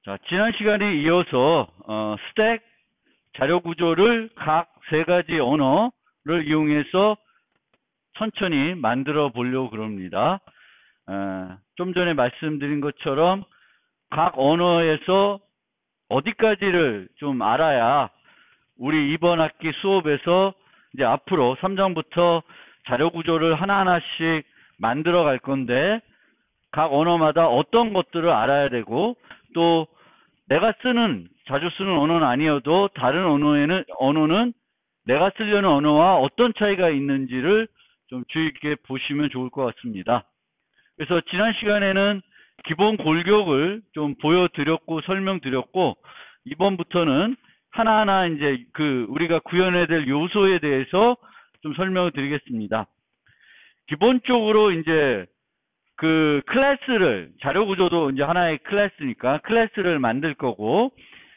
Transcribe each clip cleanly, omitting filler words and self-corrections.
자, 지난 시간에 이어서 스택 자료 구조를 각 세 가지 언어를 이용해서 천천히 만들어 보려고 그럽니다. 좀 전에 말씀드린 것처럼 각 언어에서 어디까지를 좀 알아야 우리 이번 학기 수업에서 이제 앞으로 3장부터 자료 구조를 하나하나씩 만들어 갈 건데, 각 언어마다 어떤 것들을 알아야 되고, 또 내가 자주 쓰는 언어는 아니어도 다른 언어는 내가 쓰려는 언어와 어떤 차이가 있는지를 좀 주의 깊게 보시면 좋을 것 같습니다. 그래서 지난 시간에는 기본 골격을 좀 보여드렸고 설명드렸고, 이번부터는 하나하나 이제 우리가 구현해야 될 요소에 대해서 좀 설명을 드리겠습니다. 기본적으로 이제 클래스를, 자료 구조도 이제 하나의 클래스니까 클래스를 만들 거고,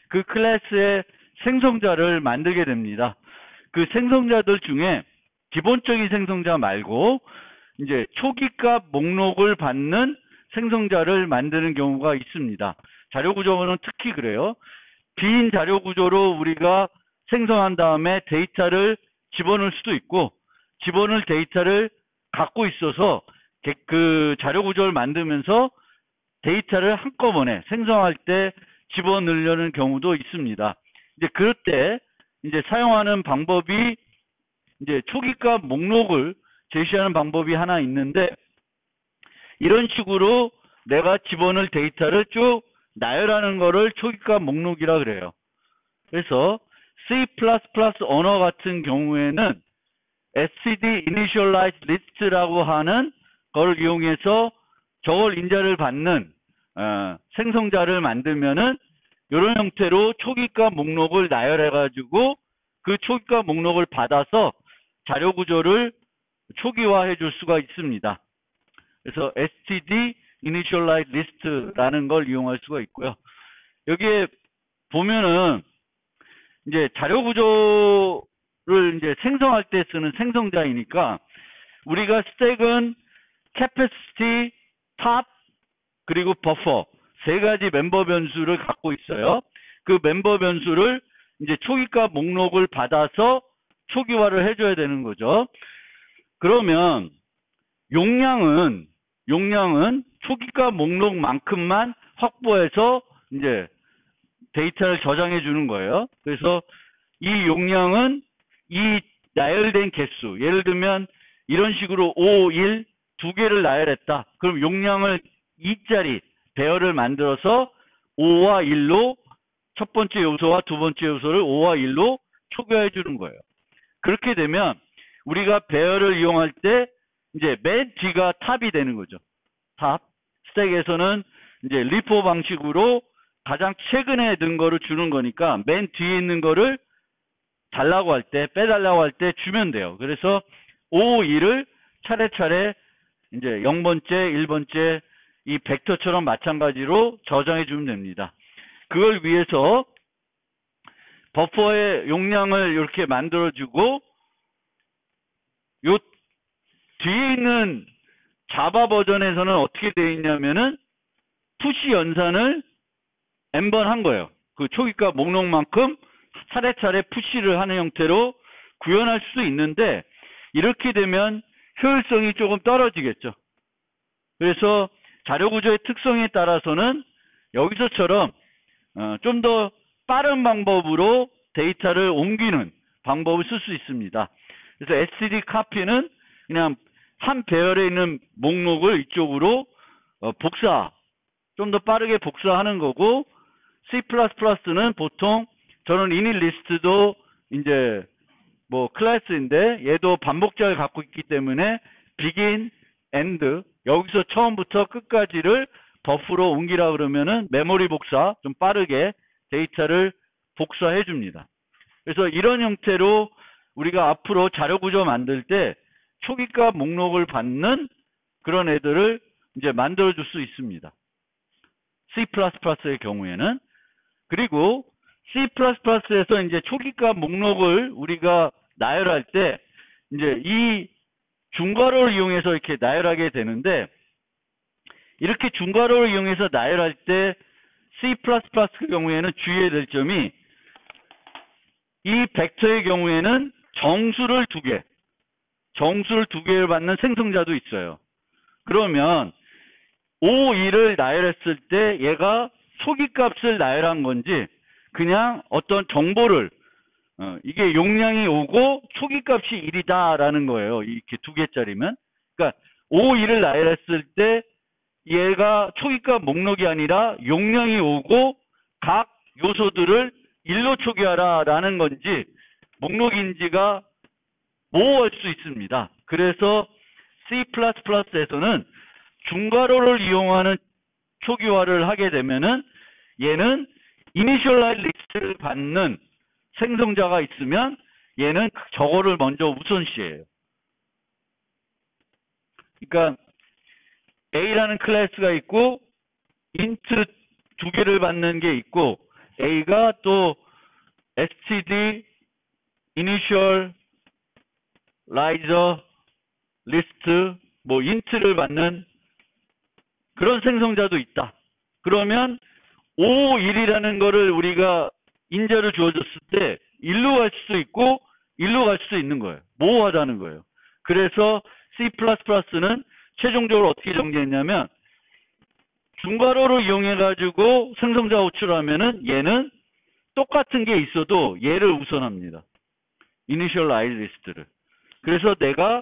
그 클래스의 생성자를 만들게 됩니다. 그 생성자들 중에 기본적인 생성자 말고 이제 초기값 목록을 받는 생성자를 만드는 경우가 있습니다. 자료 구조는 특히 그래요. 빈 자료 구조로 우리가 생성한 다음에 데이터를 집어넣을 수도 있고, 집어넣을 데이터를 갖고 있어서 그 자료 구조를 만들면서 데이터를 한꺼번에 생성할 때 집어넣으려는 경우도 있습니다. 이제 그럴 때 이제 사용하는 방법이 이제 초기값 목록을 제시하는 방법이 하나 있는데, 이런 식으로 내가 집어넣을 데이터를 쭉 나열하는 거를 초기값 목록이라 그래요. 그래서 C++ 언어 같은 경우에는 std initialize list라고 하는 걸 이용해서 저걸 인자를 받는 생성자를 만들면은 이런 형태로 초기값 목록을 나열해가지고 그 초기값 목록을 받아서 자료 구조를 초기화해 줄 수가 있습니다. 그래서 std initialize list라는 걸 이용할 수가 있고요. 여기에 보면은 이제 자료 구조를 이제 생성할 때 쓰는 생성자이니까, 우리가 스택은 capacity, top, 그리고 buffer 세 가지 멤버 변수를 갖고 있어요. 그 멤버 변수를 이제 초기값 목록을 받아서 초기화를 해줘야 되는 거죠. 그러면 용량은 초기값 목록만큼만 확보해서 이제 데이터를 저장해 주는 거예요. 그래서 이 용량은 이 나열된 개수, 예를 들면 이런 식으로 5, 1 두 개를 나열했다. 그럼 용량을 2짜리 배열을 만들어서 5와 1로 첫 번째 요소와 두 번째 요소를 5와 1로 초기화해 주는 거예요. 그렇게 되면 우리가 배열을 이용할 때 이제 맨 뒤가 탑이 되는 거죠. 탑. 스택에서는 이제 리포 방식으로 가장 최근에 든 거를 주는 거니까 맨 뒤에 있는 거를 달라고 할 때, 빼달라고 할 때 주면 돼요. 그래서 5, 2를 차례차례 이제 0번째, 1번째 이 벡터처럼 마찬가지로 저장해 주면 됩니다. 그걸 위해서 버퍼의 용량을 이렇게 만들어 주고, 요 뒤에 있는 자바 버전에서는 어떻게 되어 있냐면은 푸시 연산을 n번 한 거예요. 그 초기값 목록만큼 차례차례 푸시를 하는 형태로 구현할 수도 있는데, 이렇게 되면 효율성이 조금 떨어지겠죠. 그래서 자료 구조의 특성에 따라서는 여기서처럼 좀 더 빠른 방법으로 데이터를 옮기는 방법을 쓸 수 있습니다. 그래서 std copy는 그냥 한 배열에 있는 목록을 이쪽으로 좀 더 빠르게 복사하는 거고, C++는 보통 저는 init list도 이제 클래스인데 얘도 반복자를 갖고 있기 때문에 begin, end 여기서 처음부터 끝까지를 버프로 옮기라 그러면은 메모리 복사 좀 빠르게 데이터를 복사해 줍니다. 그래서 이런 형태로 우리가 앞으로 자료 구조 만들 때 초기값 목록을 받는 그런 애들을 이제 만들어 줄 수 있습니다. C++의 경우에는. 그리고 C++에서 이제 초기값 목록을 우리가 나열할 때 이제 이 중괄호를 이용해서 이렇게 나열하게 되는데, 이렇게 중괄호를 이용해서 나열할 때 C++의 경우에는 주의해야 될 점이 이 벡터의 경우에는 정수를 두 개를 받는 생성자도 있어요. 그러면 O2를 나열했을 때 얘가 초기값을 나열한 건지 그냥 어떤 정보를 이게 용량이 5고 초기값이 1이다라는 거예요. 이렇게 두 개짜리면. 그러니까 O2를 나열했을 때 얘가 초기값 목록이 아니라 용량이 5고 각 요소들을 1로 초기화라라는 건지 목록인지가 모호할 수 있습니다. 그래서 C++에서는 중괄호를 이용하는 초기화를 하게 되면은 얘는 이니셜라이즈 리스트를 받는 생성자가 있으면 얘는 저거를 먼저 우선시해요. 그러니까 A라는 클래스가 있고 인트 두 개를 받는 게 있고 A가 또 std initializer list 뭐 int를 받는 그런 생성자도 있다. 그러면 O1이라는 거를 우리가 인자를 주어줬을 때 1로 갈 수도 있고 1로 갈 수도 있는 거예요. 모호하다는 거예요. 그래서 C++는 최종적으로 어떻게 정리했냐면 중괄호를 이용해가지고 생성자 호출을 하면은 얘는 똑같은 게 있어도 얘를 우선합니다. initialize list를. 그래서 내가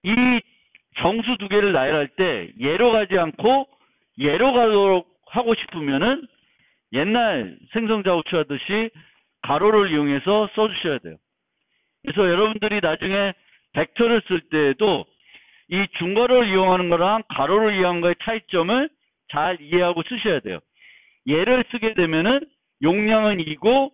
이 정수 두 개를 나열할 때 얘로 가지 않고 얘로 가도록 하고 싶으면은 옛날 생성자 호출하듯이 가로를 이용해서 써주셔야 돼요. 그래서 여러분들이 나중에 벡터를 쓸 때에도 이 중괄호를 이용하는 거랑 가로를 이용하는 거의 차이점을 잘 이해하고 쓰셔야 돼요. 얘를 쓰게 되면은 용량은 2고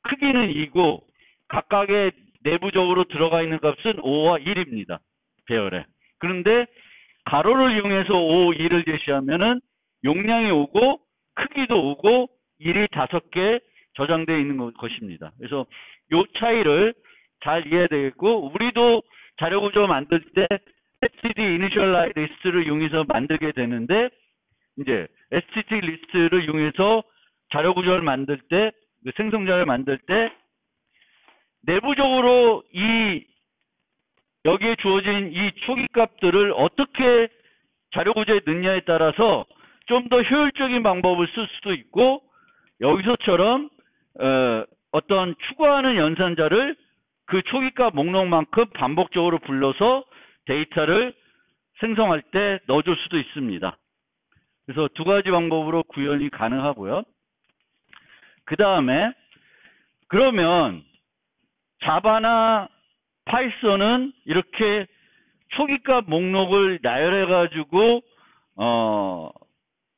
크기는 2고 각각의 내부적으로 들어가 있는 값은 5와 1입니다. 배열에. 그런데 가로를 이용해서 5, 2를 제시하면은 용량이 5고 크기도 5고 1이 5개 저장되어 있는 것입니다. 그래서 이 차이를 잘 이해해야 되겠고 우리도 자료구조 만들 때 std initialize list를 이용해서 만들게 되는데 이제 std list를 이용해서 자료구조를 만들 때 그 생성자를 만들 때 내부적으로 여기에 주어진 이 초기값들을 어떻게 자료구조에 넣냐에 따라서 좀 더 효율적인 방법을 쓸 수도 있고 여기서처럼 어떤 추구하는 연산자를 그 초기값 목록만큼 반복적으로 불러서 데이터를 생성할 때 넣어줄 수도 있습니다. 그래서 두 가지 방법으로 구현이 가능하고요. 그 다음에 그러면 자바나 파이썬은 이렇게 초기값 목록을 나열해가지고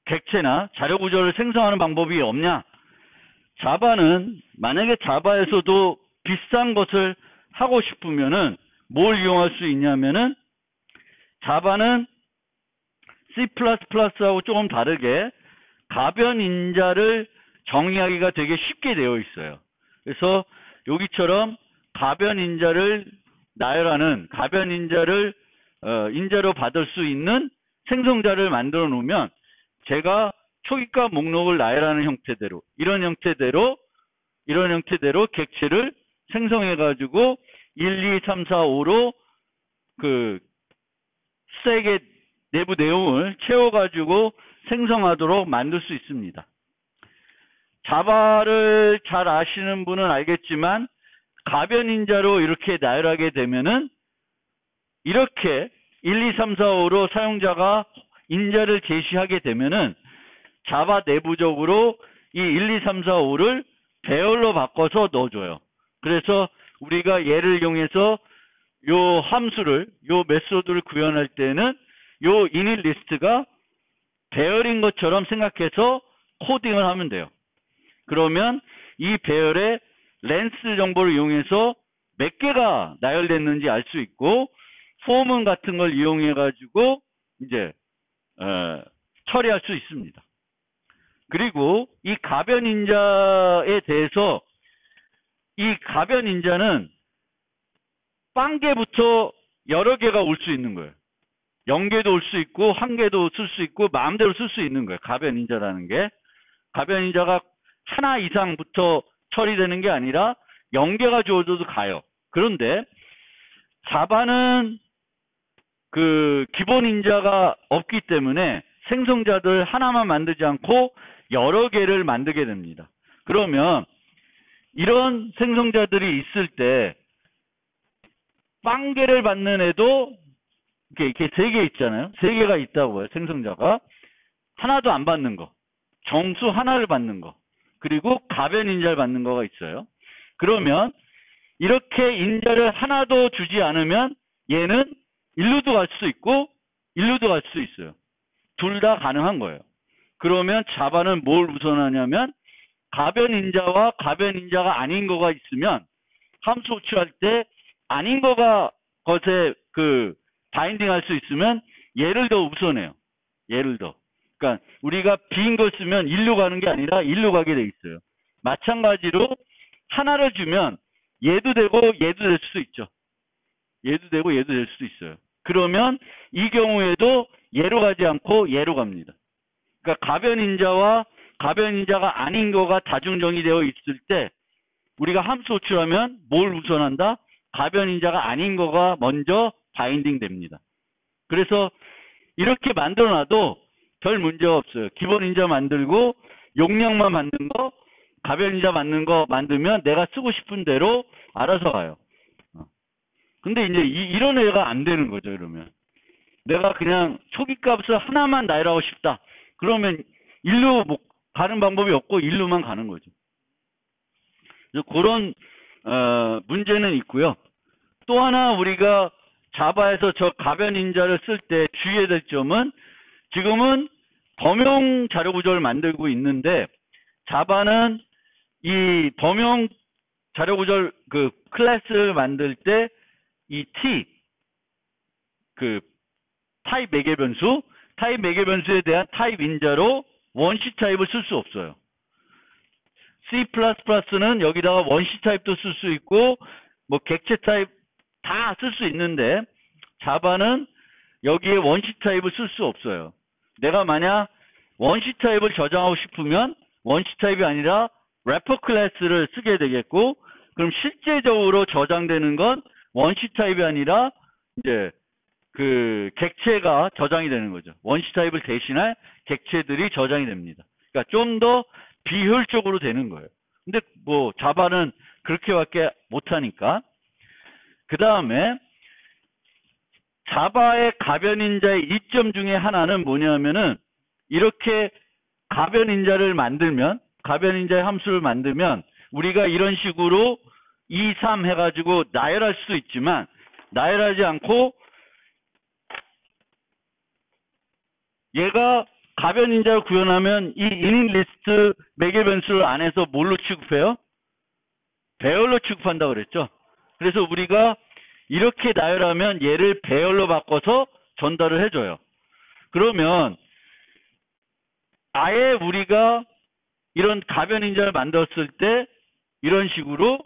객체나 자료구조를 생성하는 방법이 없냐? 자바는 만약에 자바에서도 비싼 것을 하고 싶으면은 뭘 이용할 수 있냐면은 자바는 C++하고 조금 다르게 가변 인자를 정의하기가 되게 쉽게 되어 있어요. 그래서 여기처럼 가변 인자를 나열하는 가변 인자를 인자로 받을 수 있는 생성자를 만들어 놓으면 제가 초기값 목록을 나열하는 형태대로 이런 형태대로 객체를 생성해 가지고 1, 2, 3, 4, 5로 그 스택의 내부 내용을 채워 가지고 생성하도록 만들 수 있습니다. 자바를 잘 아시는 분은 알겠지만 가변 인자로 이렇게 나열하게 되면은 이렇게 1, 2, 3, 4, 5로 사용자가 인자를 제시하게 되면은 자바 내부적으로 이 1, 2, 3, 4, 5를 배열로 바꿔서 넣어줘요. 그래서 우리가 얘를 이용해서 요 함수를, 요 메소드를 구현할 때는 요 init 리스트가 배열인 것처럼 생각해서 코딩을 하면 돼요. 그러면 이 배열의 렌스 정보를 이용해서 몇 개가 나열됐는지 알 수 있고 포문 같은 걸 이용해 가지고 이제 처리할 수 있습니다. 그리고 이 가변 인자에 대해서 이 가변 인자는 0개부터 여러 개가 올 수 있는 거예요. 0개도 올 수 있고 1개도 쓸 수 있고 마음대로 쓸 수 있는 거예요. 가변 인자라는 게. 가변 인자가 하나 이상부터 처리되는 게 아니라 0개가 주어져도 가요. 그런데 자바는 그 기본 인자가 없기 때문에 생성자들 하나만 만들지 않고 여러 개를 만들게 됩니다. 그러면 이런 생성자들이 있을 때 빵개를 받는 애도 이렇게 3개 있잖아요. 3개가 있다고요. 생성자가. 하나도 안 받는 거. 정수 하나를 받는 거. 그리고 가변 인자를 받는 거가 있어요. 그러면 이렇게 인자를 하나도 주지 않으면 얘는 일루도 갈 수 있고 일루도 갈 수 있어요. 둘 다 가능한 거예요. 그러면 자바는 뭘 우선하냐면 가변 인자와 가변 인자가 아닌 거가 있으면 함수 호출할 때 아닌 거가 것에 그 바인딩 할 수 있으면 얘를 더 우선해요. 얘를 더. 그러니까 우리가 빈 걸 쓰면 일로 가는 게 아니라 일로 가게 돼 있어요. 마찬가지로 하나를 주면 얘도 되고 얘도 될 수도 있죠. 얘도 되고 얘도 될 수도 있어요. 그러면 이 경우에도 얘로 가지 않고 얘로 갑니다. 그러니까 가변 인자와 가변 인자가 아닌 거가 다중정의 되어 있을 때 우리가 함수 호출하면 뭘 우선한다? 가변 인자가 아닌 거가 먼저 바인딩 됩니다. 그래서 이렇게 만들어 놔도 별 문제가 없어요. 기본 인자 만들고 용량만 만든 거, 가변 인자 만든 거 만들면 내가 쓰고 싶은 대로 알아서 가요. 근데 이제 이런 애가 안 되는 거죠, 이러면. 내가 그냥 초기 값을 하나만 나열하고 싶다. 그러면 일로 뭐 가는 방법이 없고 일로만 가는 거죠. 그래서 그런 문제는 있고요. 또 하나 우리가 자바에서 저 가변 인자를 쓸 때 주의해야 될 점은 지금은 범용 자료 구조를 만들고 있는데 자바는 이 범용 자료 구조 그 클래스를 만들 때 이 T 그 타입 매개 변수에 대한 타입 인자로 원시 타입을 쓸 수 없어요. C++는 여기다가 원시 타입도 쓸 수 있고 뭐 객체 타입 다 쓸 수 있는데 자바는 여기에 원시 타입을 쓸 수 없어요. 내가 만약 원시 타입을 저장하고 싶으면 원시 타입이 아니라 래퍼 클래스를 쓰게 되겠고 그럼 실제적으로 저장되는 건 원시 타입이 아니라 이제 그 객체가 저장이 되는 거죠. 원시 타입을 대신할 객체들이 저장이 됩니다. 그러니까 좀 더 비효율적으로 되는 거예요. 근데 뭐 자바는 그렇게밖에 못하니까. 그 다음에 자바의 가변 인자의 이점 중에 하나는 뭐냐면은 이렇게 가변 인자를 만들면 가변 인자의 함수를 만들면 우리가 이런 식으로 2, 3 해가지고 나열할 수도 있지만 나열하지 않고 얘가 가변 인자를 구현하면 이 init 리스트 매개 변수를 안에서 뭘로 취급해요? 배열로 취급한다고 그랬죠. 그래서 우리가 이렇게 나열하면 얘를 배열로 바꿔서 전달을 해줘요. 그러면 아예 우리가 이런 가변 인자를 만들었을 때 이런 식으로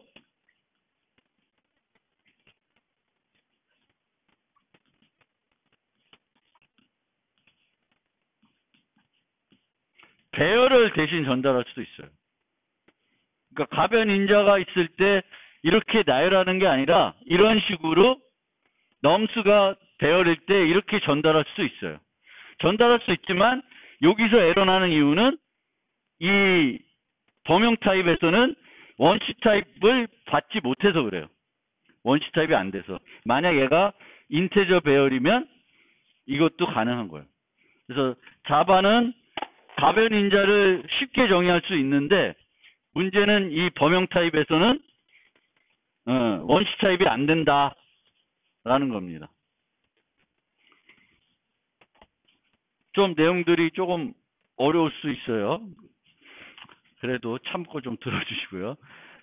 배열을 대신 전달할 수도 있어요. 그러니까 가변 인자가 있을 때 이렇게 나열하는 게 아니라 이런 식으로 넘수가 배열일 때 이렇게 전달할 수 있어요. 전달할 수 있지만 여기서 에러 나는 이유는 이 범용 타입에서는 원시 타입을 받지 못해서 그래요. 원시 타입이 안 돼서. 만약 얘가 인테저 배열이면 이것도 가능한 거예요. 그래서 자바는 가변 인자를 쉽게 정의할 수 있는데 문제는 이 범용 타입에서는 원시 타입이 안 된다라는 겁니다. 좀 내용들이 조금 어려울 수 있어요. 그래도 참고 좀 들어주시고요.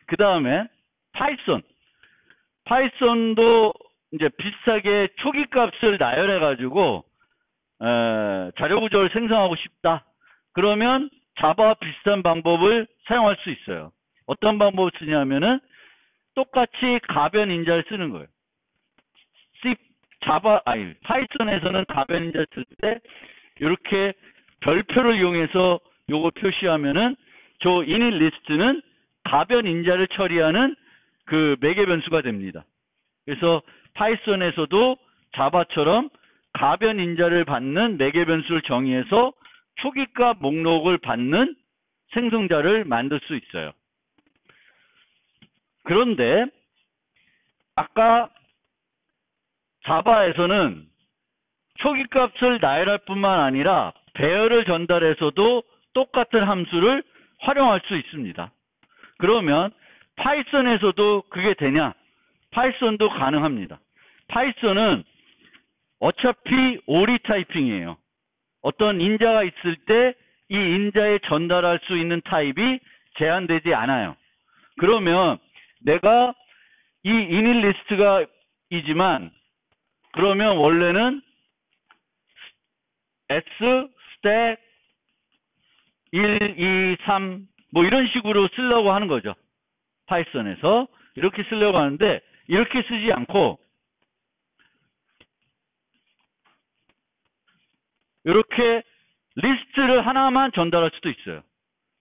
그 다음에 파이썬도 이제 비슷하게 초기 값을 나열해가지고 자료 구조를 생성하고 싶다. 그러면 자바와 비슷한 방법을 사용할 수 있어요. 어떤 방법을 쓰냐면은 똑같이 가변 인자를 쓰는 거예요. 파이썬에서는 가변 인자를 쓸 때 이렇게 별표를 이용해서 요거 표시하면은 저 init 리스트는 가변 인자를 처리하는 그 매개 변수가 됩니다. 그래서 파이썬에서도 자바처럼 가변 인자를 받는 매개 변수를 정의해서 초기값 목록을 받는 생성자를 만들 수 있어요. 그런데 아까 자바에서는 초기값을 나열할 뿐만 아니라 배열을 전달해서도 똑같은 함수를 활용할 수 있습니다. 그러면 파이썬에서도 그게 되냐? 파이썬도 가능합니다. 파이썬은 어차피 오리 타이핑이에요. 어떤 인자가 있을 때 이 인자에 전달할 수 있는 타입이 제한되지 않아요. 그러면 내가 이 init 리스트가 이지만 그러면 원래는 s stack 1, 2, 3 뭐 이런 식으로 쓰려고 하는 거죠. 파이썬에서 이렇게 쓰려고 하는데 이렇게 쓰지 않고 이렇게 리스트를 하나만 전달할 수도 있어요.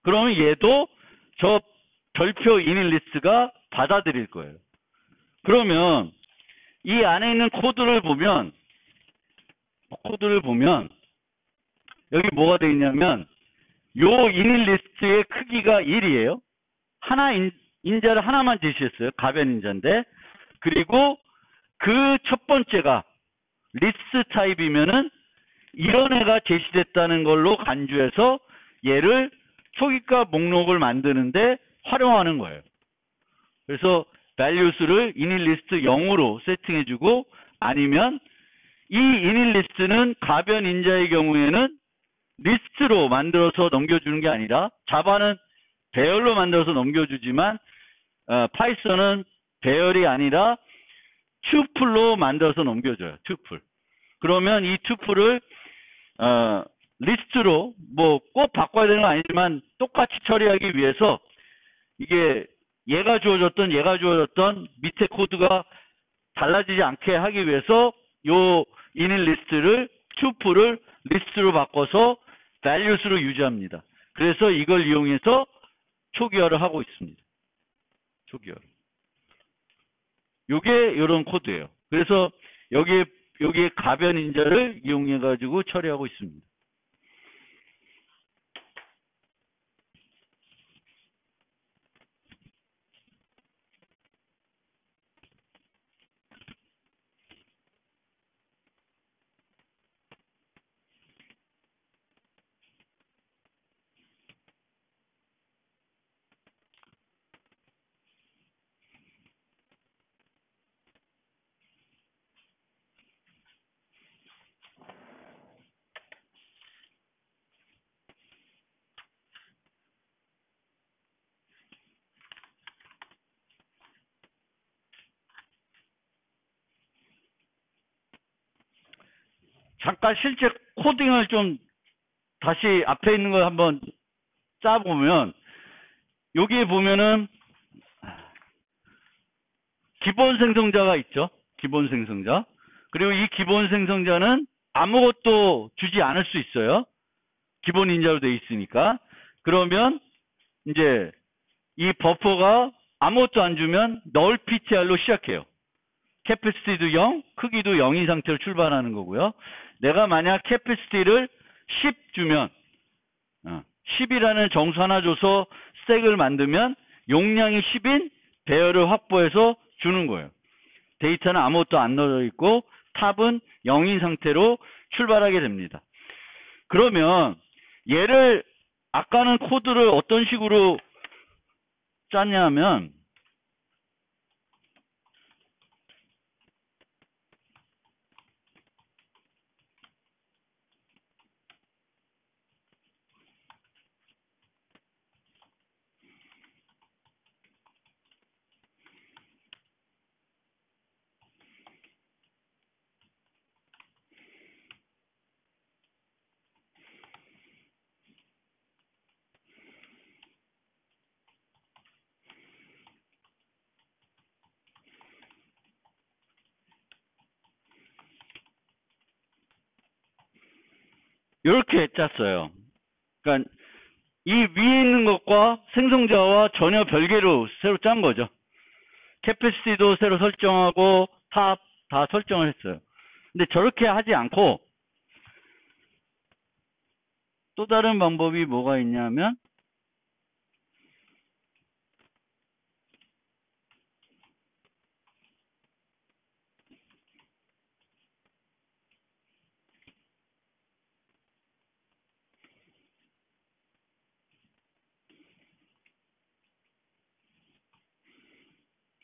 그러면 얘도 저 별표 init 리스트가 받아들일 거예요. 그러면 이 안에 있는 코드를 보면 여기 뭐가 되어 있냐면 요 init 리스트의 크기가 1이에요. 하나 인자를 하나만 제시했어요. 가변 인자인데 그리고 그 첫 번째가 리스트 타입이면은 이런 애가 제시됐다는 걸로 간주해서 얘를 초기값 목록을 만드는데 활용하는 거예요. 그래서 values를 init 리스트 0으로 세팅해주고 아니면 이 init 리스트는 가변 인자의 경우에는 리스트로 만들어서 넘겨주는 게 아니라 자바는 배열로 만들어서 넘겨주지만 파이썬은 배열이 아니라 튜플로 만들어서 넘겨줘요. 튜플. 그러면 이 튜플을 리스트로 뭐 꼭 바꿔야 되는 건 아니지만 똑같이 처리하기 위해서 이게 얘가 주어졌던 밑에 코드가 달라지지 않게 하기 위해서 요 init 리스트를 튜플을 리스트로 바꿔서 values로 유지합니다. 그래서 이걸 이용해서 초기화를 하고 있습니다. 초기화. 요게 이런 코드예요. 그래서 여기에 가변 인자를 이용해 가지고 처리하고 있습니다. 잠깐 실제 코딩을 좀 다시 앞에 있는 걸 한번 짜보면 여기에 보면은 기본 생성자가 있죠. 기본 생성자. 그리고 이 기본 생성자는 아무것도 주지 않을 수 있어요. 기본 인자로 되어 있으니까. 그러면 이제 이 버퍼가 아무것도 안 주면 null ptr로 시작해요. 캐패시티도 0, 크기도 0인 상태로 출발하는 거고요. 내가 만약 캐패시티를 10 주면 10이라는 정수 하나 줘서 스택을 만들면 용량이 10인 배열을 확보해서 주는 거예요. 데이터는 아무것도 안 넣어져 있고 탑은 0인 상태로 출발하게 됩니다. 그러면 얘를 아까는 코드를 어떤 식으로 짰냐면 이렇게 짰어요. 그러니까 이 위에 있는 것과 생성자와 전혀 별개로 새로 짠 거죠. 캐패시티도 새로 설정하고 탑 다 설정을 했어요. 근데 저렇게 하지 않고 또 다른 방법이 뭐가 있냐면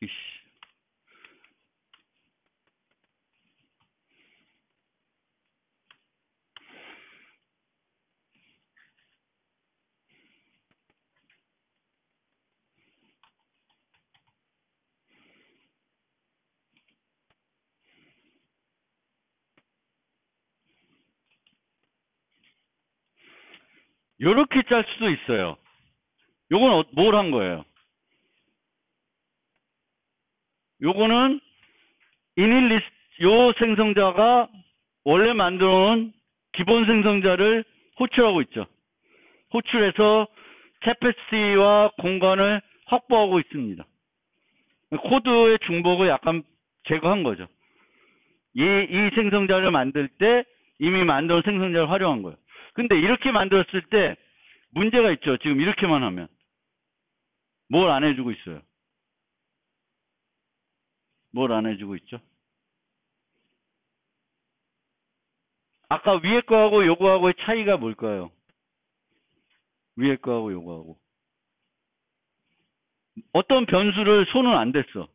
이씨. 요렇게 짤 수도 있어요. 요건 뭘 한 거예요? 요거는 init list 요 생성자가 원래 만들어 놓은 기본 생성자를 호출하고 있죠. 호출해서 캐패시티와 공간을 확보하고 있습니다. 코드의 중복을 약간 제거한 거죠. 이 생성자를 만들 때 이미 만든 생성자를 활용한 거예요. 근데 이렇게 만들었을 때 문제가 있죠. 지금 이렇게만 하면. 뭘 안 해주고 있어요? 뭘 안 해주고 있죠? 아까 위에 거하고 요거하고의 차이가 뭘까요? 위에 거하고 요거하고. 어떤 변수를 손은 안 댔어.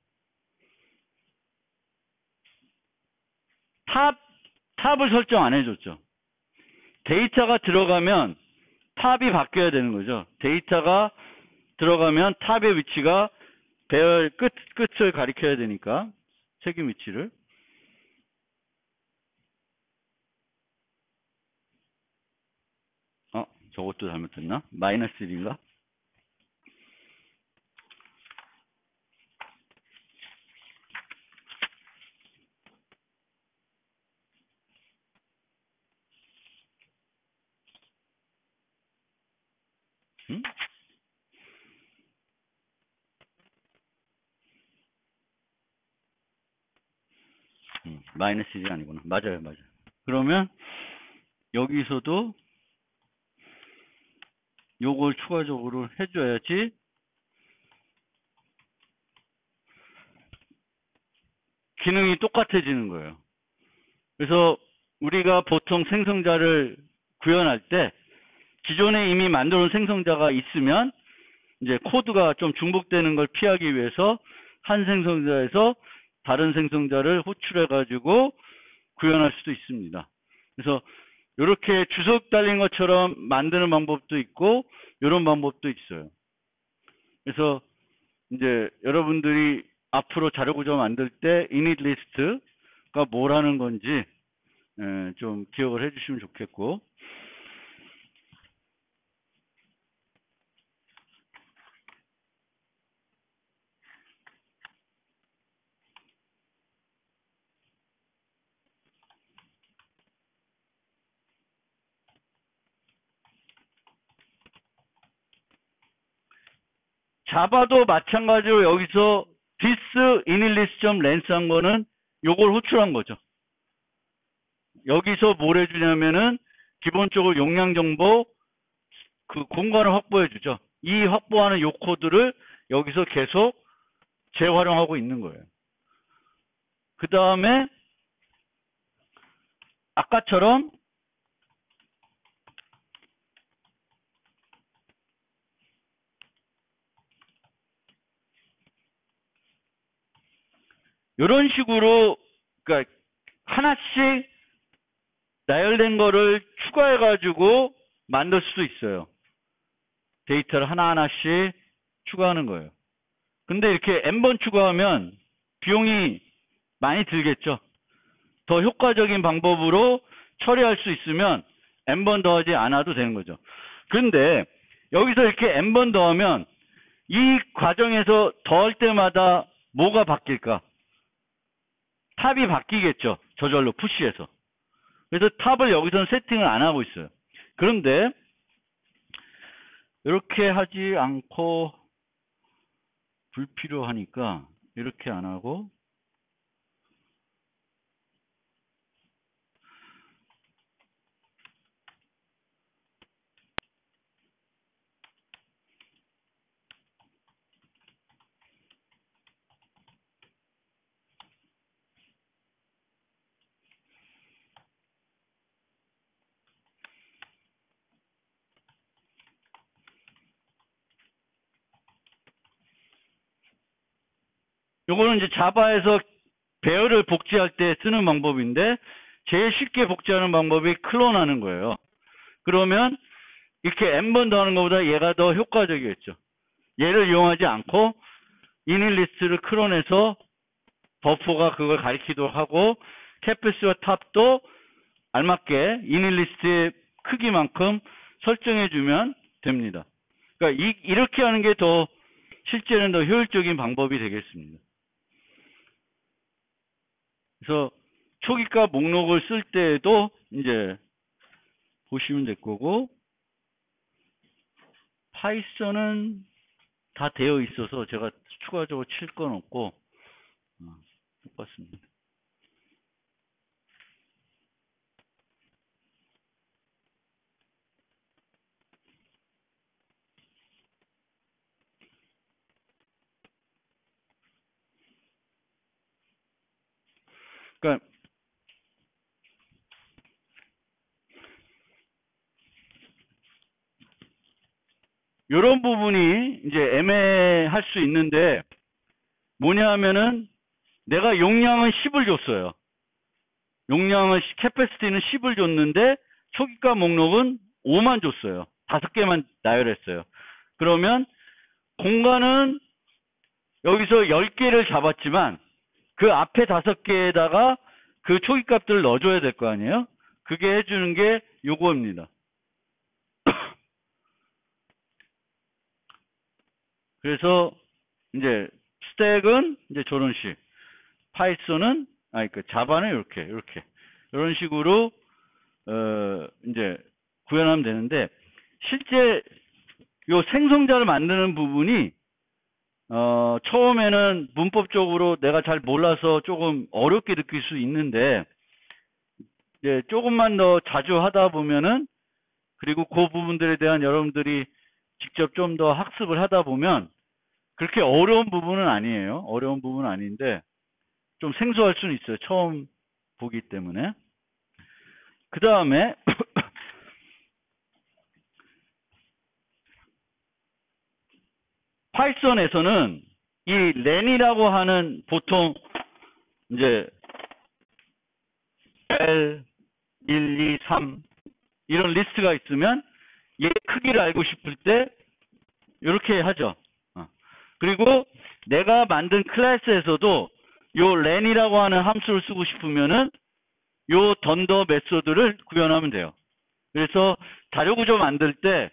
탑을 설정 안 해줬죠. 데이터가 들어가면 탑이 바뀌어야 되는 거죠. 데이터가 들어가면 탑의 위치가 배열 끝을 가리켜야 되니까 책임 위치를. 저것도 잘못했나? 마이너스 1인가? 응? 마이너스 1이 아니구나. 맞아요. 그러면 여기서도 요걸 추가적으로 해줘야지 기능이 똑같아지는 거예요. 그래서 우리가 보통 생성자를 구현할 때 기존에 이미 만들어 놓은 생성자가 있으면 이제 코드가 좀 중복되는 걸 피하기 위해서 한 생성자에서 다른 생성자를 호출해 가지고 구현할 수도 있습니다. 그래서 이렇게 주석 달린 것처럼 만드는 방법도 있고 이런 방법도 있어요. 그래서 이제 여러분들이 앞으로 자료 구조 만들 때 init list가 뭐라는 건지 좀 기억을 해주시면 좋겠고, 자바도 마찬가지로 여기서 this initList.length 한 거는 요걸 호출한 거죠. 여기서 뭘 해주냐면은 기본적으로 용량 정보 그 공간을 확보해 주죠. 이 확보하는 요 코드를 여기서 계속 재활용하고 있는 거예요. 그 다음에 아까처럼 이런 식으로 그러니까 하나씩 나열된 거를 추가해 가지고 만들 수도 있어요. 데이터를 하나하나씩 추가하는 거예요. 근데 이렇게 n번 추가하면 비용이 많이 들겠죠. 더 효과적인 방법으로 처리할 수 있으면 n번 더하지 않아도 되는 거죠. 그런데 여기서 이렇게 n번 더하면 이 과정에서 더할 때마다 뭐가 바뀔까? 탑이 바뀌겠죠. 저절로 푸시해서. 그래서 탑을 여기서는 세팅을 안 하고 있어요. 그런데 이렇게 하지 않고 불필요하니까 이렇게 안 하고 요거는 이제 자바에서 배열을 복제할 때 쓰는 방법인데 제일 쉽게 복제하는 방법이 클론하는 거예요. 그러면 이렇게 n번 더 하는 것보다 얘가 더 효과적이겠죠. 얘를 이용하지 않고 이닐리스트를 클론해서 버퍼가 그걸 가리키도록 하고 캐패시와 탑도 알맞게 이닐리스트의 크기만큼 설정해주면 됩니다. 그러니까 이렇게 하는 게 더 실제는 더 효율적인 방법이 되겠습니다. 그래서 초기값 목록을 쓸 때에도 이제 보시면 될 거고 파이썬은 다 되어 있어서 제가 추가적으로 칠 건 없고 똑같습니다. 그러니까 이런 부분이 이제 애매할 수 있는데 뭐냐 하면은 내가 용량은 10을 줬어요. 용량은 캐패시티는 10을 줬는데 초기값 목록은 5만 줬어요. 5개만 나열했어요. 그러면 공간은 여기서 10개를 잡았지만 그 앞에 5개에다가 그 초기값들을 넣어줘야 될 거 아니에요? 그게 해주는 게 요거입니다. 그래서 이제 스택은 이제 저런 식, 파이썬은 자바는 이렇게 이런 식으로 이제 구현하면 되는데 실제 요 생성자를 만드는 부분이 처음에는 문법적으로 내가 잘 몰라서 조금 어렵게 느낄 수 있는데 이제 조금만 더 자주 하다 보면은 그리고 그 부분들에 대한 여러분들이 직접 좀 더 학습을 하다 보면 그렇게 어려운 부분은 아니에요. 어려운 부분은 아닌데 좀 생소할 수는 있어요. 처음 보기 때문에. 그 다음에 파이썬에서는 이 렌이라고 하는 보통 이제 L 1, 2, 3 이런 리스트가 있으면 얘 크기를 알고 싶을 때 이렇게 하죠. 그리고 내가 만든 클래스에서도 요 렌이라고 하는 함수를 쓰고 싶으면은 요 던더 메소드를 구현하면 돼요. 그래서 자료 구조 만들 때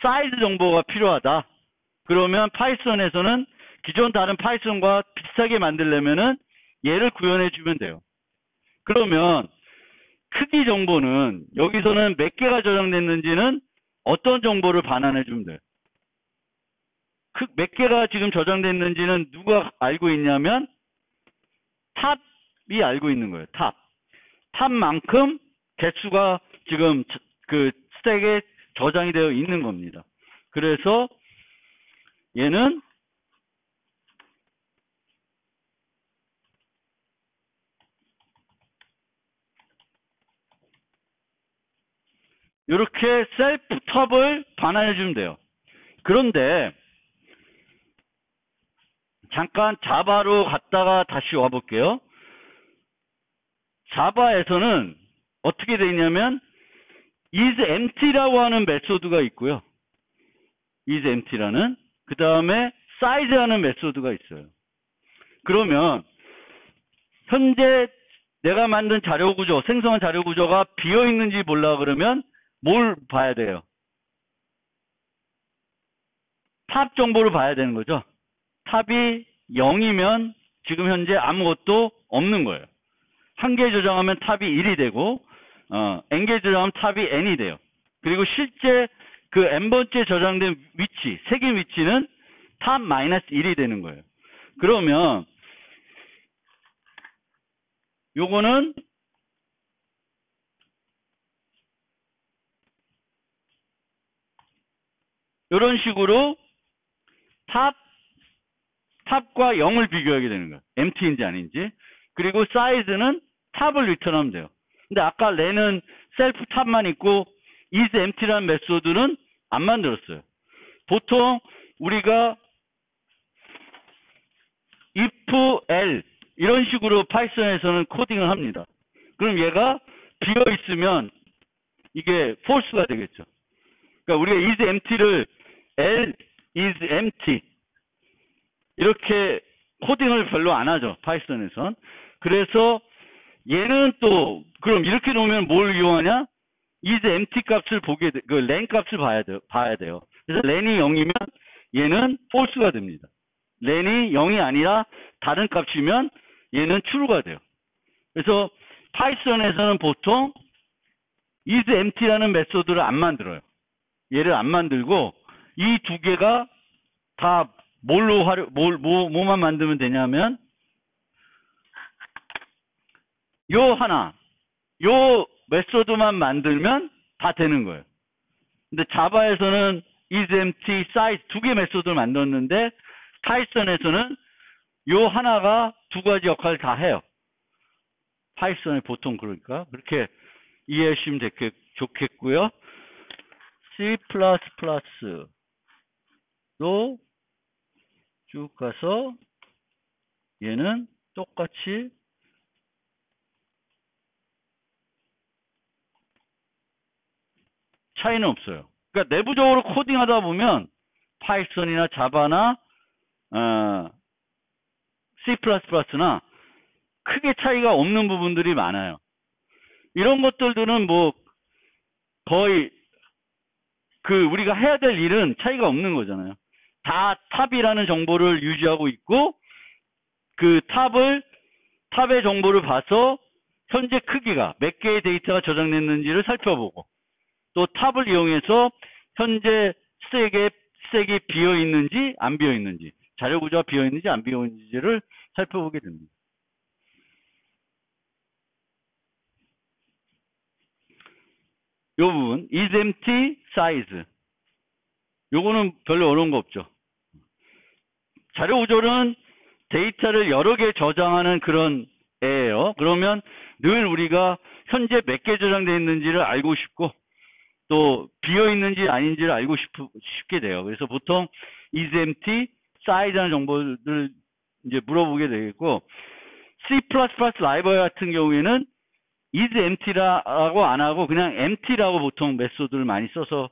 사이즈 정보가 필요하다. 그러면 파이썬에서는 기존 다른 파이썬과 비슷하게 만들려면은 얘를 구현해 주면 돼요. 그러면 크기 정보는 여기서는 몇 개가 저장됐는지는 어떤 정보를 반환해 주면 돼요. 몇 개가 지금 저장됐는지는 누가 알고 있냐면 탑이 알고 있는 거예요. 탑만큼 개수가 지금 그 스택에 저장이 되어 있는 겁니다. 그래서 얘는 이렇게 셀프 탑을 반환해 주면 돼요. 그런데 잠깐 자바로 갔다가 다시 와볼게요. 자바에서는 어떻게 되어 있냐면 is empty라고 하는 메소드가 있고요. is empty라는 그 다음에 size라는 메소드가 있어요. 그러면 현재 내가 만든 자료 구조, 생성한 자료 구조가 비어 있는지 몰라 그러면 뭘 봐야 돼요? 탑 정보를 봐야 되는 거죠. 탑이 0이면 지금 현재 아무것도 없는 거예요. 한 개 저장하면 탑이 1이 되고 n개 저장하면 탑이 n이 돼요. 그리고 실제 그 n번째 저장된 위치, 새긴 위치는 탑 마이너스 1이 되는 거예요. 그러면 요거는 이런 식으로 탑과 0을 비교하게 되는 거예요. empty인지 아닌지. 그리고 사이즈는 탑을 리턴하면 돼요. 근데 아까 렌은 셀프 탑만 있고 is empty라는 메소드는 안 만들었어요. 보통 우리가 if l 이런 식으로 파이썬에서는 코딩을 합니다. 그럼 얘가 비어 있으면 이게 false가 되겠죠. 그러니까 우리가 is empty를 l is empty 이렇게 코딩을 별로 안 하죠. 파이썬에선. 그래서 얘는 또 그럼 이렇게 놓으면 뭘 이용하냐? is empty 값을 그 len 값을 봐야 돼요. 그래서 len이 0이면 얘는 false가 됩니다. len이 0이 아니라 다른 값이면 얘는 true가 돼요. 그래서 파이썬에서는 보통 is empty라는 메소드를 안 만들어요. 얘를 안 만들고 이 두 개가 다 뭐만 만들면 되냐면 요 메소드만 만들면 다 되는 거예요. 근데 자바에서는 is empty, size 두 개 메소드를 만들었는데 파이썬에서는 요 하나가 두 가지 역할을 다 해요. 파이썬에 보통 그러니까 그렇게 이해하시면 좋겠고요. C++도 쭉 가서 얘는 똑같이 차이는 없어요. 그러니까 내부적으로 코딩하다 보면 파이썬이나 자바나 C++나 크게 차이가 없는 부분들이 많아요. 이런 것들은 뭐 거의 우리가 해야 될 일은 차이가 없는 거잖아요. 다 탑이라는 정보를 유지하고 있고 그 탑의 정보를 봐서 현재 크기가 몇 개의 데이터가 저장됐는지를 살펴보고 또 탑을 이용해서 현재 스택이 비어 있는지 안 비어 있는지 자료 구조가 비어 있는지 안 비어 있는지를 살펴보게 됩니다. 이 부분 is empty size 요거는 별로 어려운 거 없죠. 자료 구조는 데이터를 여러 개 저장하는 그런 애예요. 그러면 늘 우리가 현재 몇 개 저장되어 있는지를 알고 싶고 또 비어 있는지 아닌지를 알고 싶게 돼요. 그래서 보통 is empty, size라는 정보를 이제 물어보게 되겠고 C++ 라이브러리 같은 경우에는 is empty라고 안 하고 그냥 empty라고 보통 메소드를 많이 써서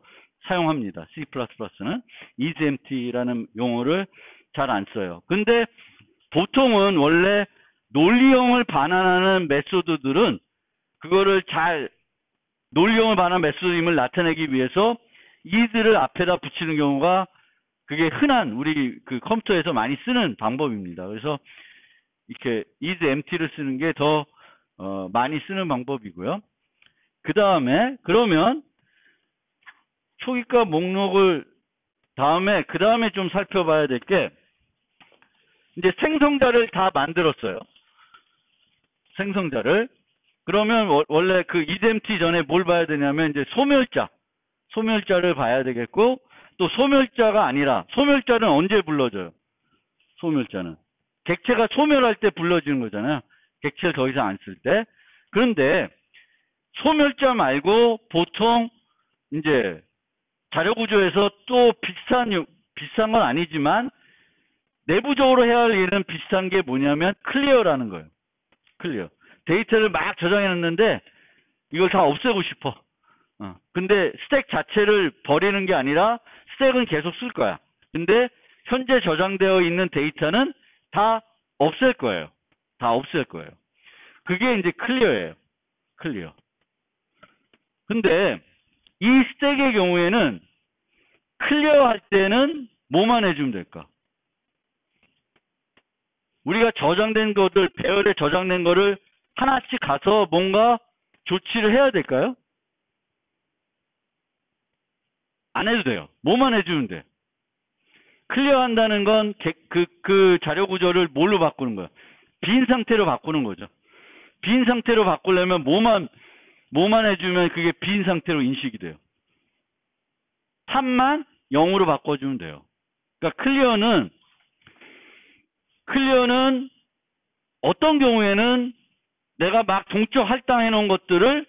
사용합니다. C++는 is empty라는 용어를 잘 안 써요. 근데 보통은 원래 논리형을 반환하는 메소드들은 그거를 논리형을 반환한 메소드임을 나타내기 위해서 is를 앞에다 붙이는 경우가 그게 흔한 우리 컴퓨터에서 많이 쓰는 방법입니다. 그래서 이렇게 is empty를 쓰는 게 더 많이 쓰는 방법이고요. 그 다음에 그러면 초기가 목록을 그 다음에 좀 살펴봐야 될 게 이제 생성자를 다 만들었어요. 생성자를. 그러면 원래 그 is empty 전에 뭘 봐야 되냐면 이제 소멸자를 봐야 되겠고 또 소멸자가 아니라 소멸자는 언제 불러져요? 소멸자는 객체가 소멸할 때 불러지는 거잖아요. 객체를 더 이상 안 쓸 때. 그런데 소멸자 말고 보통 이제 자료 구조에서 또 비슷한 건 아니지만 내부적으로 해야 할 일은 비슷한 게 뭐냐면 클리어라는 거예요. 클리어. 데이터를 막 저장해놨는데 이걸 다 없애고 싶어. 근데 스택 자체를 버리는 게 아니라 스택은 계속 쓸 거야. 근데 현재 저장되어 있는 데이터는 다 없앨 거예요. 다 없앨 거예요. 그게 이제 클리어예요. 클리어. 근데 이 스택의 경우에는 클리어할 때는 뭐만 해주면 될까? 우리가 저장된 것들, 배열에 저장된 거를 하나씩 가서 뭔가 조치를 해야 될까요? 안 해도 돼요. 뭐만 해주면 돼. 클리어한다는 건 그 자료 구조를 뭘로 바꾸는 거야? 빈 상태로 바꾸는 거죠. 빈 상태로 바꾸려면 뭐만 해주면 그게 빈 상태로 인식이 돼요. 탑만 0으로 바꿔주면 돼요. 그러니까 클리어는 어떤 경우에는 내가 막 동적 할당해 놓은 것들을,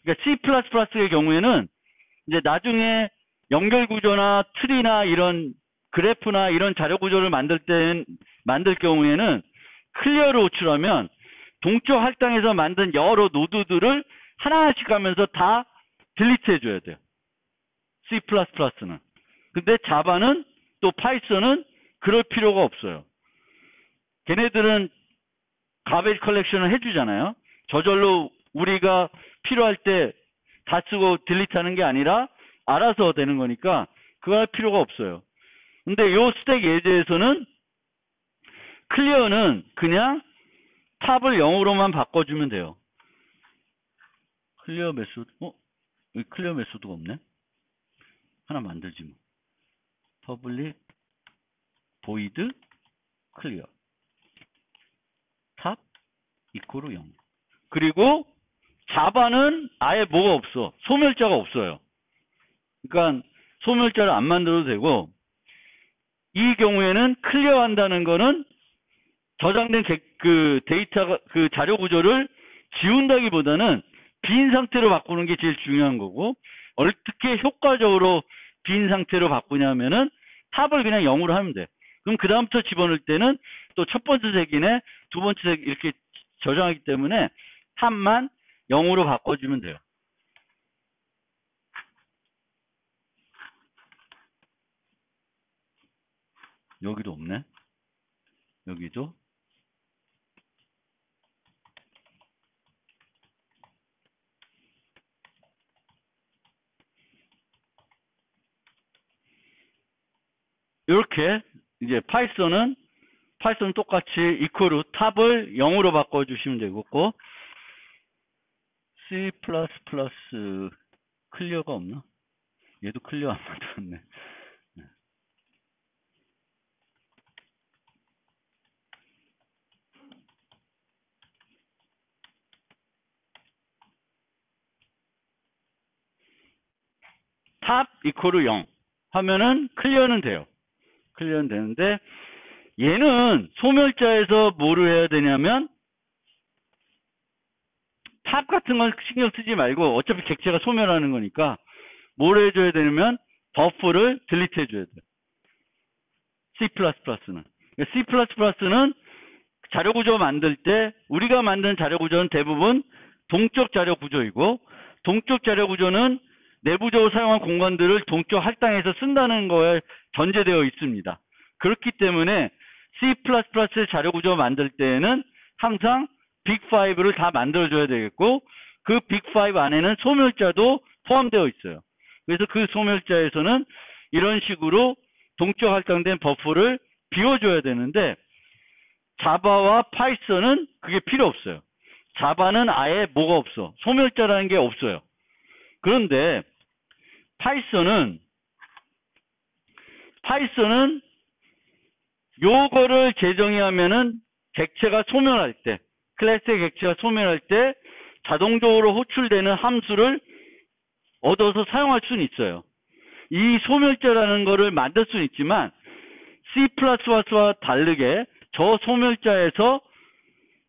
그러니까 C++의 경우에는 이제 나중에 연결 구조나 트리나 이런 그래프나 이런 자료 구조를 만들 경우에는 클리어로 호출하면 동적 할당해서 만든 여러 노드들을 하나씩 가면서 다 딜리트 해줘야 돼요. C++는. 근데 자바는 또 파이썬은 그럴 필요가 없어요. 걔네들은 가베이지 컬렉션을 해주잖아요. 저절로 우리가 필요할 때 다 쓰고 딜리트 하는 게 아니라 알아서 되는 거니까 그거 할 필요가 없어요. 근데 요 스택 예제에서는 클리어는 그냥 탑을 0으로만 바꿔주면 돼요. 클리어 메소드, 여기 클리어 메소드가 없네? 하나 만들지 뭐. 퍼블릭 보이드 클리어 탑 이코르 0. 그리고 자바는 아예 뭐가 없어. 소멸자가 없어요. 그러니까 소멸자를 안 만들어도 되고, 이 경우에는 클리어한다는 거는 저장된 그 데이터가, 그 자료 구조를 지운다기보다는 빈 상태로 바꾸는 게 제일 중요한 거고, 어떻게 효과적으로 빈 상태로 바꾸냐면은 탑을 그냥 0으로 하면 돼. 그럼 그 다음부터 집어넣을 때는 또 첫 번째 색이네, 두 번째 색 이렇게 저장하기 때문에 탑만 0으로 바꿔주면 돼요. 여기도 없네. 여기도. 이렇게 이제 파이썬은 똑같이 이퀄로 탑을 0으로 바꿔주시면 되겠고, C++ 클리어가 없나? 얘도 클리어 안 만들었네. 탑 이퀄 0 하면은 클리어는 돼요. 클리어는 되는데, 얘는 소멸자에서 뭐를 해야 되냐면, 탑 같은 건 신경 쓰지 말고 어차피 객체가 소멸하는 거니까 뭘 해줘야 되냐면 버프를 딜리트 해줘야 돼요. C++는. C++는 자료 구조 만들 때 우리가 만든 자료 구조는 대부분 동적 자료 구조이고, 동적 자료 구조는 내부적으로 사용한 공간들을 동적 할당해서 쓴다는 거에 전제되어 있습니다. 그렇기 때문에 C++의 자료 구조 만들 때에는 항상 빅5를 다 만들어줘야 되겠고, 그 빅5 안에는 소멸자도 포함되어 있어요. 그래서 그 소멸자에서는 이런 식으로 동적 할당된 버프를 비워줘야 되는데, 자바와 파이썬은 그게 필요 없어요. 자바는 아예 뭐가 없어. 소멸자라는 게 없어요. 그런데 파이썬은 요거를 재정의하면은 객체가 소멸할 때, 클래스의 객체가 소멸할 때 자동적으로 호출되는 함수를 얻어서 사용할 수는 있어요. 이 소멸자라는 거를 만들 수는 있지만 C++와 다르게 저 소멸자에서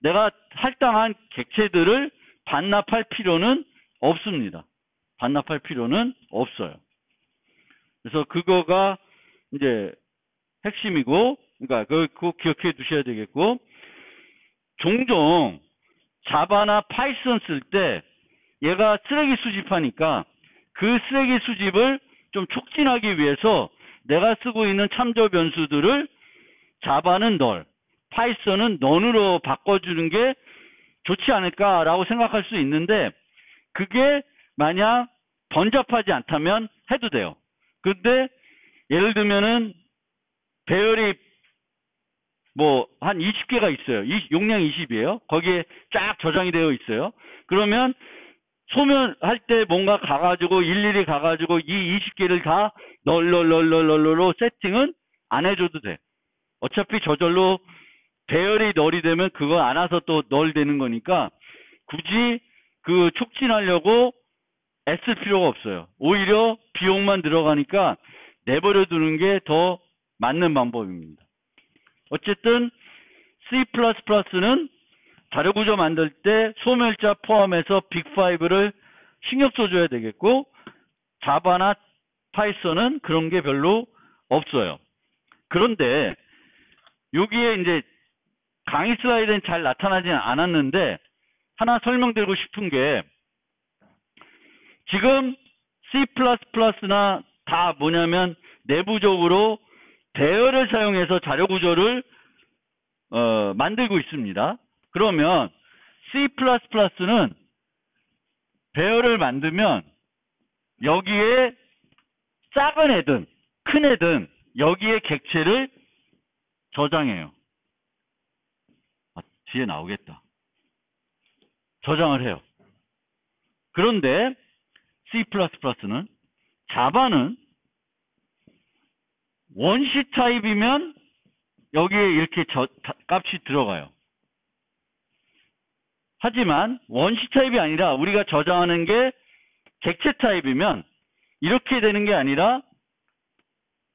내가 할당한 객체들을 반납할 필요는 없습니다. 반납할 필요는 없어요. 그래서 그거가 이제 핵심이고, 그러니까 그거 기억해 두셔야 되겠고, 종종 자바나 파이썬 쓸 때 얘가 쓰레기 수집하니까 그 쓰레기 수집을 좀 촉진하기 위해서 내가 쓰고 있는 참조 변수들을 자바는 널, 파이썬은 넌으로 바꿔주는 게 좋지 않을까라고 생각할 수 있는데, 그게 만약 번잡하지 않다면 해도 돼요. 근데 예를 들면은 배열이 뭐 한 20개가 있어요. 용량 20이에요. 거기에 쫙 저장이 되어 있어요. 그러면 소멸할 때 뭔가 가가지고 일일이 가가지고 이 20개를 다 널널널널널로 세팅은 안 해줘도 돼. 어차피 저절로 배열이 널이 되면 그거 안아서 또 널 되는 거니까 굳이 그 촉진하려고 애쓸 필요가 없어요. 오히려 비용만 들어가니까 내버려 두는 게 더 맞는 방법입니다. 어쨌든 C++는 자료구조 만들 때 소멸자 포함해서 빅5를 신경 써줘야 되겠고, 자바나 파이썬은 그런 게 별로 없어요. 그런데 여기에 이제 강의 슬라이드는 잘 나타나지는 않았는데 하나 설명드리고 싶은 게, 지금 C++나 다 뭐냐면 내부적으로 배열을 사용해서 자료구조를 만들고 있습니다. 그러면 C++는 배열을 만들면 여기에 작은 애든 큰 애든 여기에 객체를 저장해요. 뒤에 나오겠다. 저장을 해요. 그런데 C++는, 자바는 원시 타입이면 여기에 이렇게 값이 들어가요. 하지만 원시 타입이 아니라 우리가 저장하는 게 객체 타입이면 이렇게 되는 게 아니라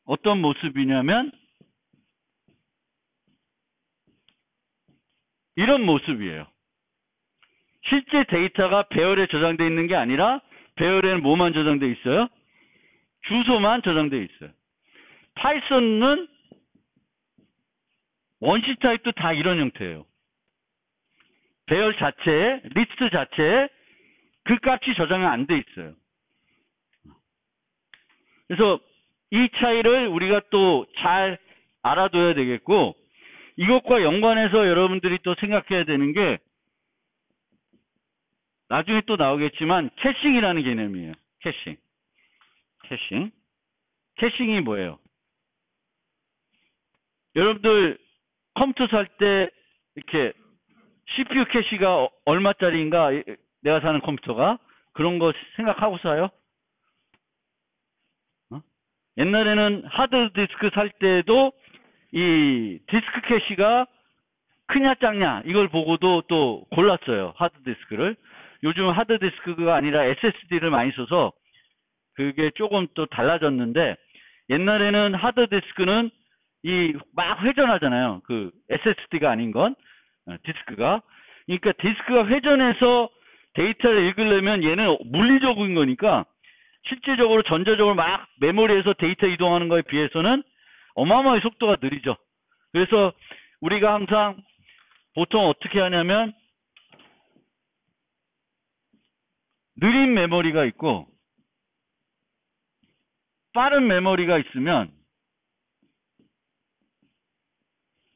어떤 모습이냐면 이런 모습이에요. 실제 데이터가 배열에 저장되어 있는 게 아니라 배열에는 뭐만 저장되어 있어요? 주소만 저장되어 있어요. 파이썬은 원시 타입도 다 이런 형태예요. 배열 자체에, 리스트 자체에 그 값이 저장이 안 돼 있어요. 그래서 이 차이를 우리가 또 잘 알아둬야 되겠고, 이것과 연관해서 여러분들이 또 생각해야 되는 게 나중에 또 나오겠지만 캐싱이라는 개념이에요. 캐싱이 뭐예요? 여러분들 컴퓨터 살 때 이렇게 CPU 캐시가 얼마짜리인가, 내가 사는 컴퓨터가 그런 거 생각하고 사요? 옛날에는 하드디스크 살 때도 이 디스크 캐시가 크냐 작냐 이걸 보고도 또 골랐어요. 하드디스크를. 요즘 하드디스크가 아니라 SSD를 많이 써서 그게 조금 또 달라졌는데, 옛날에는 하드디스크는 이 막 회전하잖아요. 그 SSD가 아닌 건 디스크가. 그러니까 디스크가 회전해서 데이터를 읽으려면 얘는 물리적인 거니까 실제적으로 전자적으로 막 메모리에서 데이터 이동하는 거에 비해서는 어마어마하게 속도가 느리죠. 그래서 우리가 항상 보통 어떻게 하냐면 느린 메모리가 있고 빠른 메모리가 있으면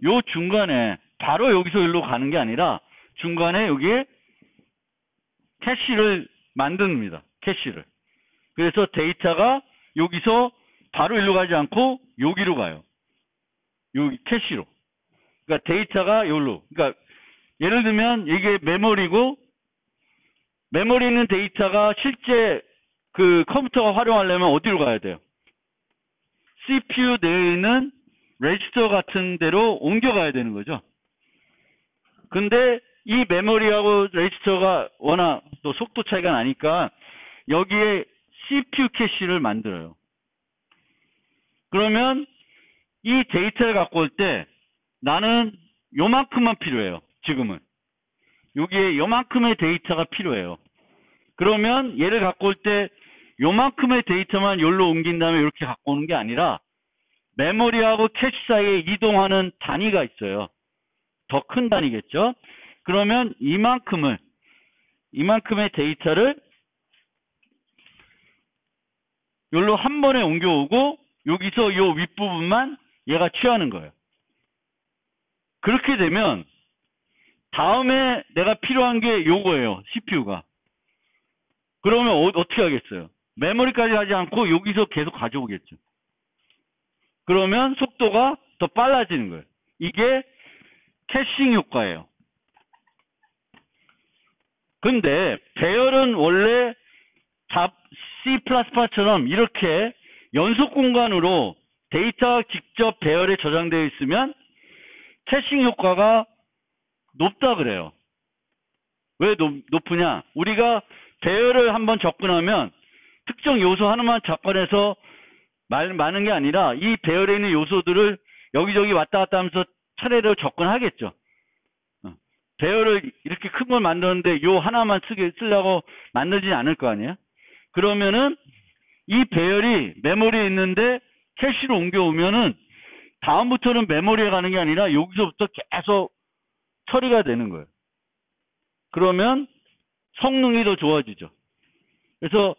요 중간에 바로 여기서 일로 가는 게 아니라 중간에 여기에 캐시를 만듭니다. 캐시를. 그래서 데이터가 여기서 바로 일로 가지 않고 여기로 가요. 여기 캐시로. 그러니까 데이터가 여기로. 그러니까 예를 들면 이게 메모리고, 메모리 있는 데이터가 실제 그 컴퓨터가 활용하려면 어디로 가야 돼요? CPU 내에 있는 레지스터 같은 데로 옮겨가야 되는 거죠. 근데 이 메모리하고 레지스터가 워낙 또 속도 차이가 나니까 여기에 CPU 캐시를 만들어요. 그러면 이 데이터를 갖고 올 때 나는 요만큼만 필요해요. 지금은. 여기에 요만큼의 데이터가 필요해요. 그러면 얘를 갖고 올 때 요만큼의 데이터만 여기로 옮긴 다음에 이렇게 갖고 오는 게 아니라 메모리하고 캐시 사이에 이동하는 단위가 있어요. 더 큰 단위겠죠. 그러면 이만큼의 데이터를 여기로 한 번에 옮겨오고 여기서 요 윗부분만 얘가 취하는 거예요. 그렇게 되면 다음에 내가 필요한 게 요거예요. CPU가. 그러면 어떻게 하겠어요? 메모리까지 하지 않고 여기서 계속 가져오겠죠. 그러면 속도가 더 빨라지는 거예요. 이게 캐싱 효과예요. 근데 배열은 원래 C++처럼 이렇게 연속 공간으로 데이터가 직접 배열에 저장되어 있으면 캐싱 효과가 높다 그래요. 왜 높으냐? 우리가 배열을 한번 접근하면 특정 요소 하나만 접근해서 많은 게 아니라 이 배열에 있는 요소들을 여기저기 왔다 갔다 하면서 차례로 접근하겠죠. 배열을 이렇게 큰 걸 만드는데 요 하나만 쓰려고 만들진 않을 거 아니에요? 그러면은 이 배열이 메모리에 있는데 캐시로 옮겨오면은 다음부터는 메모리에 가는 게 아니라 여기서부터 계속 처리가 되는 거예요. 그러면 성능이 더 좋아지죠. 그래서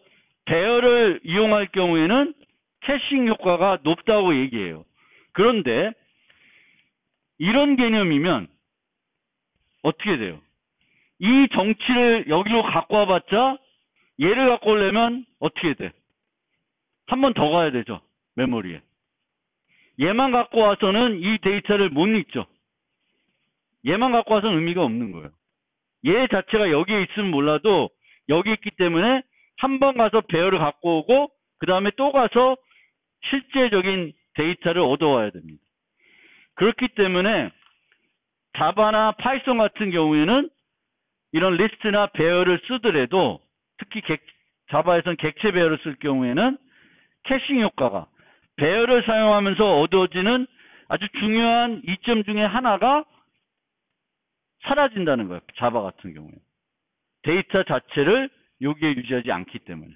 배열을 이용할 경우에는 캐싱 효과가 높다고 얘기해요. 그런데 이런 개념이면 어떻게 돼요? 이 정치를 여기로 갖고 와봤자 얘를 갖고 오려면 어떻게 돼? 한 번 더 가야 되죠. 메모리에. 얘만 갖고 와서는 이 데이터를 못 읽죠. 얘만 갖고 와서는 의미가 없는 거예요. 얘 자체가 여기에 있으면 몰라도 여기 있기 때문에 한 번 가서 배열을 갖고 오고 그 다음에 또 가서 실제적인 데이터를 얻어와야 됩니다. 그렇기 때문에 자바나 파이썬 같은 경우에는 이런 리스트나 배열을 쓰더라도 특히 자바에서는 객체 배열을 쓸 경우에는 캐싱 효과가 배열을 사용하면서 얻어지는 아주 중요한 이점 중에 하나가 사라진다는 거예요. 자바 같은 경우에. 데이터 자체를 여기에 유지하지 않기 때문에.